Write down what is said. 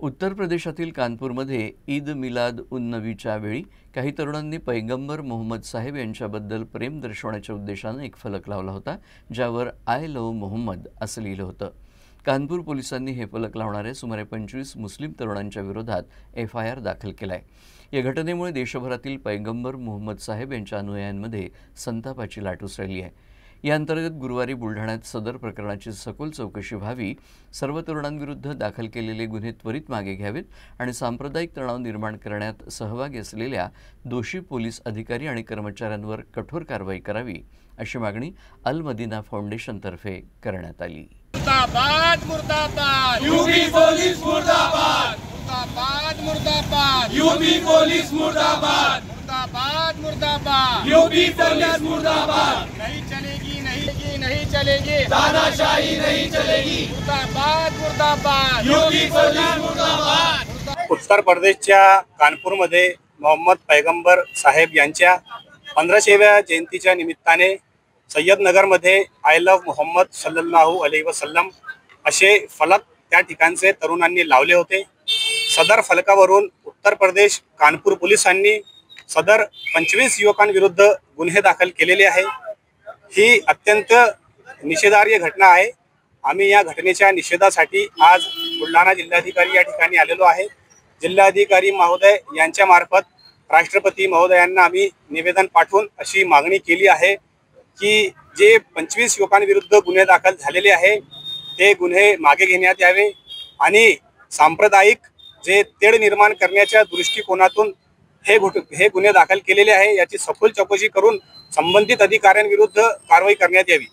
उत्तर प्रदेशातील कानपूरमध्ये ईद मिलाद उन नबीच्या वेळी काही तरुणांनी पैगंबर मोहम्मद साहेब यांच्याबद्दल प्रेम दर्शवण्याच्या उद्देशाने एक फलक लावला होता, ज्यावर आय लव्ह मोहम्मद असं लिहिलं होतं। कानपूर पोलिसांनी हे फलक लावणारे सुमारे 25 मुस्लिम तरुणांच्या विरोधात FIR दाखल केलाय। या घटनेमुळे देशभरातील पैगंबर मोहम्मद साहेब यांच्या अनुयायांमध्ये संतापाची लाट उसळली आहे। या अंतर्गत गुरुवारी बुलढाण्यात सदर प्रकरणाची सखोल चौकशी व्हावी, सर्व तरुणांविरुद्ध दाखल केलेले गुन्हे त्वरित मागे घ्यावेत आणि सांप्रदायिक तणाव निर्माण करण्यात सहभागी असलेल्या दोषी पोलीस अधिकारी आणि कर्मचाऱ्यांवर कठोर कारवाई करावी, अशी मागणी अल मदीना फाउंडेशनतर्फे करण्यात आली। मुर्दाबाद मुर्दाबाद यूपी पुलिस मुर्दाबाद मुर्दाबाद मुर्दाबाद यूपी पुलिस मुर्दाबाद मुर्दाबाद मुर्दाबाद यूपी पुलिस मुर्दाबाद नहीं चलेगी नहीं चलेगी तानाशाही नहीं चलेगी मुर्दाबाद मुर्दाबाद यूपी पुलिस मुर्दाबाद। उत्तर प्रदेशच्या कानपूरमध्ये मोहम्मद पैगंबर साहेब यांच्या 15व्या जयंतीच्या निमित्ताने सय्यदनगरमध्ये आय लव्ह मोहम्मद सल्लल्लाहु अलैहि वसल्लम असे फलक त्या ठिकाणचे तरुणांनी लावले होते। सदर फलकावरून उत्तर प्रदेश कानपूर पोलिसांनी सदर 25 युवकांविरुद्ध गुन्हे दाखल केलेले आहे। ही अत्यंत निषेधार्ह घटना आहे। आम्ही या घटनेच्या निषेधासाठी आज बुलढाणा जिल्हाधिकारी या ठिकाणी आलेलो आहे। जिल्हाधिकारी महोदय यांच्या मार्फत राष्ट्रपती महोदयांना आम्ही निवेदन पाठवून अशी मागणी केली आहे की जे 25 युवकांविरुद्ध गुन्हे दाखल झालेले आहे ते गुन्हे मागे घेण्यात यावे आणि सांप्रदायिक जे तेढ निर्माण करण्याच्या दृष्टिकोनातून हे गुन्हे दाखल केलेले आहे याची सखोल चौकशी करून संबंधित अधिकाऱ्यांविरुद्ध कारवाई करण्यात यावी।